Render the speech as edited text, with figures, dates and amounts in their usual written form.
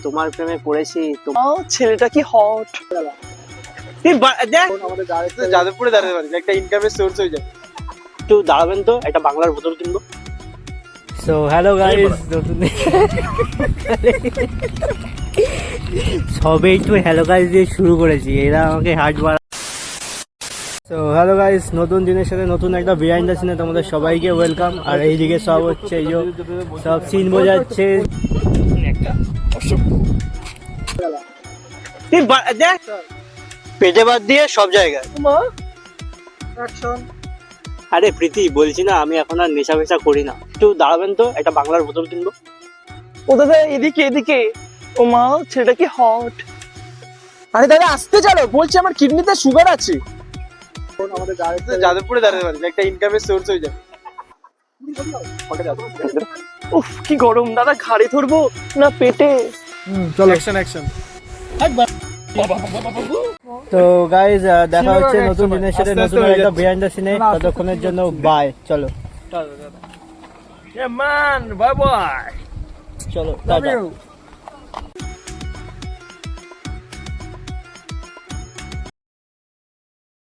তোমার প্রেমে পড়েছি। ছেলেটা কি হট। আমাদের যাদবপুরে দাঁড়াতে পারি, একটা ইনকামের সোর্স হয়ে যায়। একটু দাঁড়াবেন তো, একটা বাংলার বোতল কিনবো। সো হ্যালো গাইস, নতুন সবে একটু হ্যালো গাইস দিয়ে শুরু করেছি, এরা আমাকে হার্ট বাড়া। সো হ্যালো গাইস, নতুন দিনের সাথে নতুন একটা বিহাইন্ড দ্য সিনে তোমাদের সবাইকে ওয়েলকাম। আর এইদিকে সব হচ্ছে এই যে সব সিন বোঝাচ্ছে। পেটে বাদ দিয়ে সব জায়গায়। আরে প্রীতি, বলছি না আমি এখন আর নেশা ফেশা করি না। একটু দাঁড়াবেন তো, একটা বাংলার বোতল কিনবো। ও দাদা এদিকে এদিকে। ও মা, ছেলেটা কি হট। আরে দাদা আসতে চলো, বলছি আমার কিডনিতে সুগার আছে। আমাদের যাদবপুরে দাঁড়াতে পারি, একটা ইনকামের সোর্স হয়ে যায়। উফ কি গরম দাদা, ঘাড়ে ধরবো না পেটে? চলো অ্যাকশন অ্যাকশন। তো গাইস দেখা হচ্ছে নতুন দিনের সাথে নতুন একটা বিহাইন্ড দ্য সিনে। ততক্ষণের জন্য বাই। চলো মান বাই বাই। চলো টাটা।